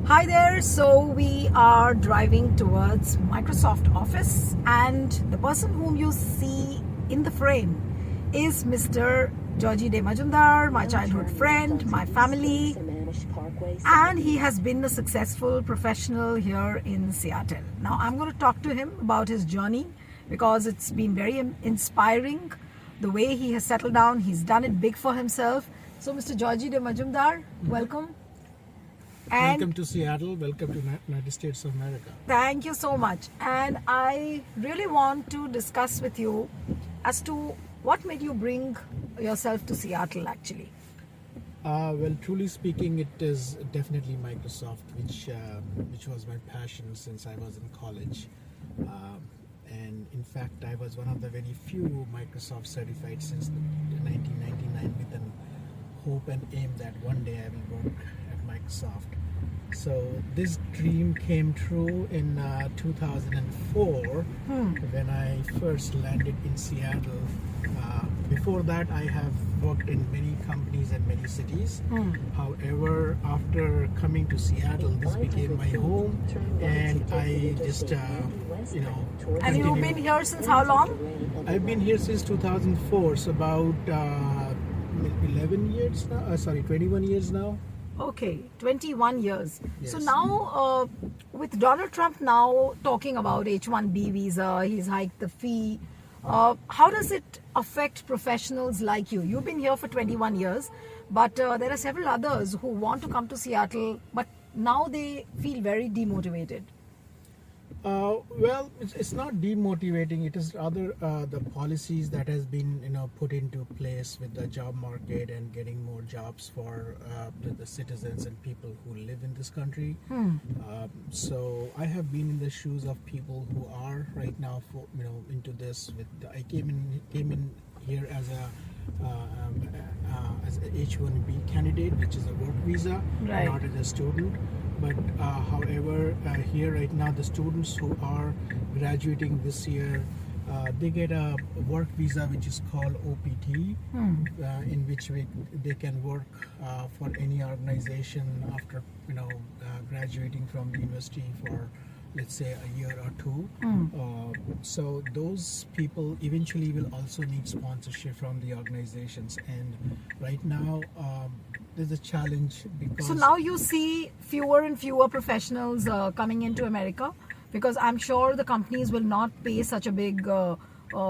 Hi there. So we are driving towards Microsoft office, and the person whom you see in the frame is Mr. Georgie De Majumdar, my childhood friend, my family, and he has been a successful professional here in Seattle. Now I'm going to talk to him about his journey because it's been very inspiring the way he has settled down. He's done it big for himself. So Mr. Georgie De Majumdar, welcome. And welcome to Seattle. Welcome to United States of America. Thank you so much. And I really want to discuss with you as to what made you bring yourself to Seattle actually. Well, truly speaking, it is definitely Microsoft, which was my passion since I was in college. And in fact, I was one of the very few Microsoft certified since 1999 with an hope and aim that one day I will work at Microsoft. So this dream came true in 2004 when I first landed in Seattle. Before that, I have worked in many companies and many cities. However, after coming to Seattle, this became my home, and I just, And you've been here since how long? I've been here since 2004, so about 11 years now. 21 years now. Okay, 21 years. Yes. So now, with Donald Trump now talking about H1-B visa, he's hiked the fee. How does it affect professionals like you? You've been here for 21 years, but there are several others who want to come to Seattle, but now they feel very demotivated. Well, it's not demotivating. It is rather the policies that has been put into place with the job market and getting more jobs for the citizens and people who live in this country. So I have been in the shoes of people who are right now into this. I came in here as an H1-B candidate, which is a work visa, right, not as a student. But however, here right now, the students who are graduating this year, they get a work visa which is called OPT, in which they can work for any organization after graduating from the university for, let's say, a year or two. So those people eventually will also need sponsorship from the organizations, and right now there's a challenge because... So now you see fewer and fewer professionals coming into America, because I'm sure the companies will not pay such a big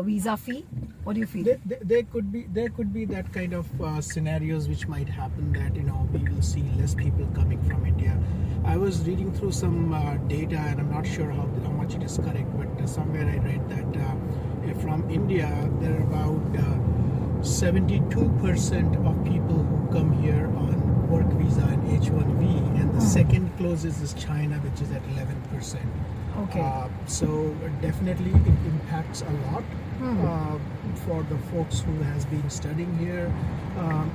visa fee. What do you feel? There could be that kind of scenarios which might happen, that we will see less people coming from India. I was reading through some data, and I'm not sure how much it is correct, but somewhere I read that from India there are about 72% of people who come here on work visa and H1B, and the second closest is China, which is at 11%. Okay. So definitely it impacts a lot for the folks who has been studying here.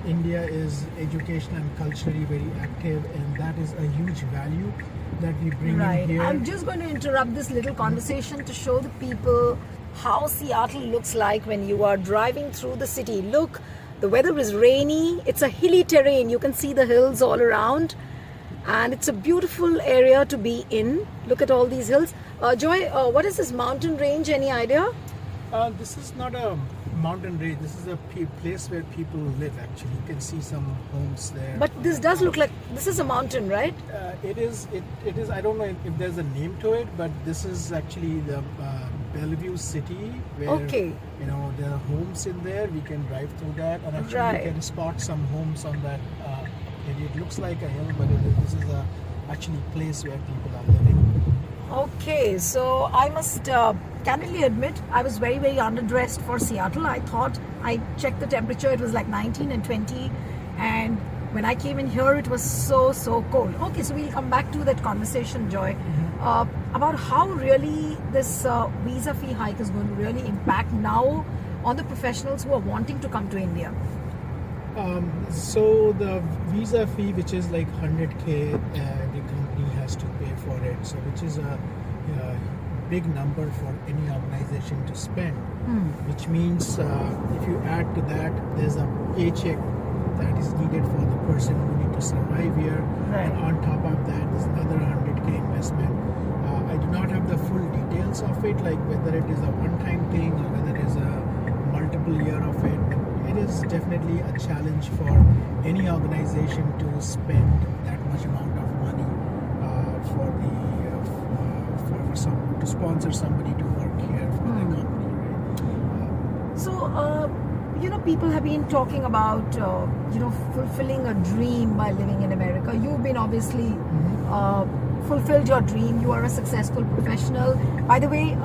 India is education and culturally very active, and that is a huge value that we bring in here. I'm just going to interrupt this little conversation to show the people how Seattle looks like when you are driving through the city. Look, the weather is rainy. It's a hilly terrain. You can see the hills all around, and it's a beautiful area to be in. Look at all these hills. Joy, what is this mountain range? Any idea? This is not a mountain range. This is a place where people live, actually. You can see some homes there. But this does look like, this is a mountain, right? It is. I don't know if there's a name to it, but this is actually the Bellevue City, where there are homes in there. We can drive through that, and actually we can spot some homes on that area. It looks like a hill, but this is actually a place where people are living. Okay, so I must candidly admit I was very, very underdressed for Seattle. I thought, I checked the temperature, it was like 19 and 20, and when I came in here it was so cold. Okay, so we'll come back to that conversation, Joy, about how really this visa fee hike is going to really impact now on the professionals who are wanting to come to India. So the visa fee, which is like 100K, every company has to pay for it. So which is a big number for any organization to spend. Which means if you add to that, there's a paycheck that is needed for the person who need to survive here. Right. And on top of that, there's another of it, like whether it is a one-time thing or whether it is a multiple year of it, it is definitely a challenge for any organization to spend that much amount of money to sponsor somebody to work here for their company, right? So, people have been talking about, fulfilling a dream by living in America. You've been obviously fulfilled your dream. You are a successful professional. By the way,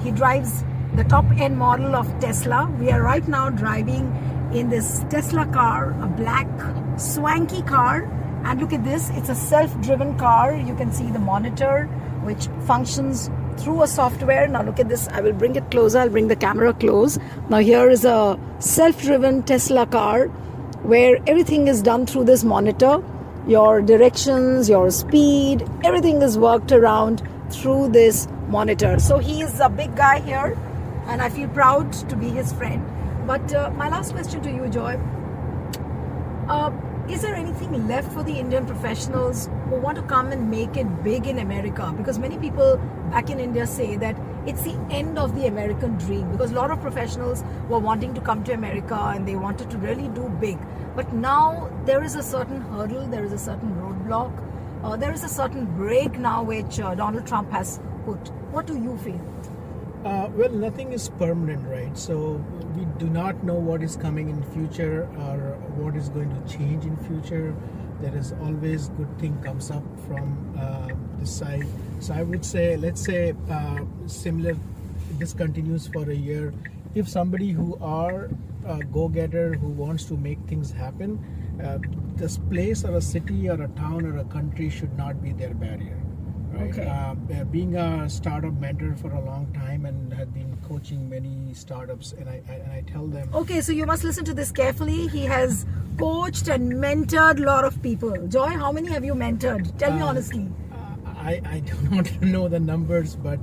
he drives the top end model of Tesla. We are right now driving in this Tesla car, a black swanky car. And look at this, it's a self-driven car. You can see the monitor, which functions through a software. Now look at this, I will bring it closer, I'll bring the camera close. Now here is a self-driven Tesla car where everything is done through this monitor. Your directions, your speed, everything is worked around through this monitor. So he is a big guy here and I feel proud to be his friend. But my last question to you, Joy. Is there anything left for the Indian professionals who want to come and make it big in America? Because many people back in India say that it's the end of the American dream, because a lot of professionals were wanting to come to America and they wanted to really do big. But now there is a certain hurdle, there is a certain roadblock, there is a certain break now which Donald Trump has put. What do you feel? Well, nothing is permanent, right? So we do not know what is coming in future or what is going to change in future. There is always good thing comes up from this side. So I would say, let's say similar, this continues for a year. If somebody who are a go-getter who wants to make things happen, this place or a city or a town or a country should not be their barrier. Right. Okay. Being a startup mentor for a long time and have been coaching many startups, and I tell them. Okay, so you must listen to this carefully. He has coached and mentored a lot of people. Joy, how many have you mentored? Tell me honestly. I do not know the numbers, but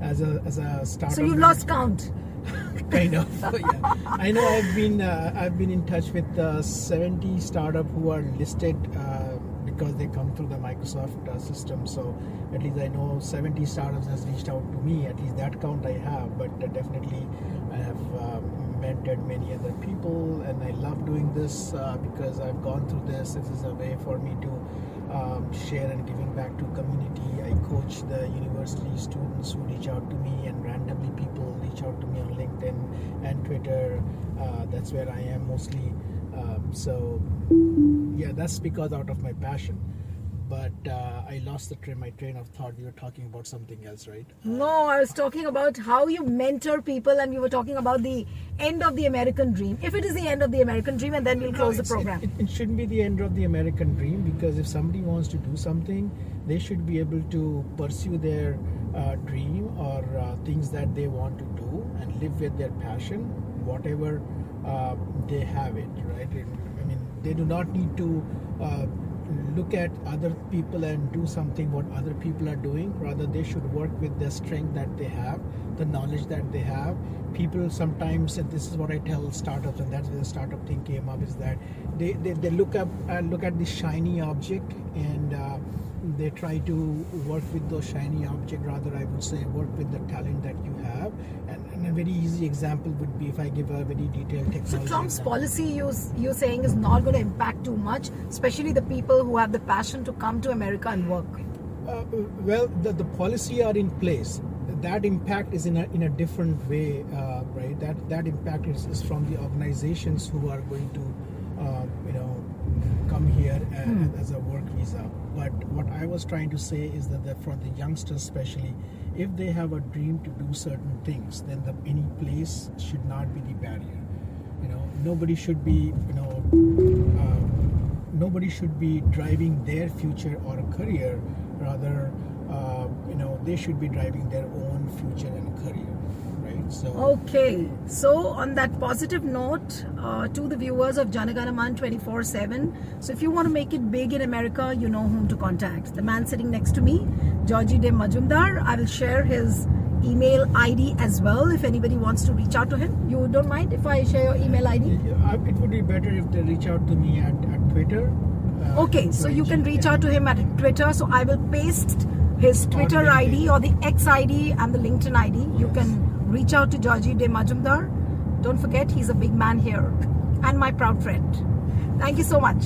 as a startup. So you've lost count. Kind of. Yeah. I know I've been in touch with 70 startups who are listed. Because they come through the Microsoft system, so at least I know 70 startups has reached out to me. At least that count I have, but definitely I have mentored many other people, and I love doing this because I've gone through this. This is a way for me to share and giving back to community. I coach the university students who reach out to me, and randomly people reach out to me on LinkedIn and Twitter. That's where I am mostly. So yeah, that's because out of my passion. But I lost my train of thought. We were talking about something else, right? No, I was talking about how you mentor people, and we were talking about the end of the American dream. If it is the end of the American dream, and then we'll close the program. It shouldn't be the end of the American dream, because if somebody wants to do something, they should be able to pursue their dream or things that they want to do and live with their passion, whatever they have it, right? I mean, they do not need to look at other people and do something what other people are doing. Rather, they should work with the strength that they have, the knowledge that they have. People sometimes, and this is what I tell startups, and that's where the startup thing came up, is that they look at the shiny object, and they try to work with those shiny object. Rather, I would say work with the talent that you have. And a very easy example would be, if I give a very detailed technology. So Trump's example. policy, you're saying, is not going to impact too much, especially the people who have the passion to come to America and work. Well, the policy are in place. That impact is in a different way, right? That impact is from the organizations who are going to, come here as a work visa. But what I was trying to say is that for the youngsters especially, if they have a dream to do certain things, then any place should not be the barrier. Nobody should be, nobody should be driving their future or a career. Rather, they should be driving their own future and career, right? So okay, so on that positive note, to the viewers of Janaganaman 24/7, so if you want to make it big in America, you know whom to contact. The man sitting next to me, Georgie De Majumdar. I will share his email ID as well if anybody wants to reach out to him. You don't mind if I share your email ID? it would be better if they reach out to me at Twitter. Okay, so you can reach out to him at Twitter. So I will paste his Twitter LinkedIn. ID or the X ID and the LinkedIn ID. You can reach out to Georgie De Majumdar. Don't forget, he's a big man here and my proud friend. Thank you so much.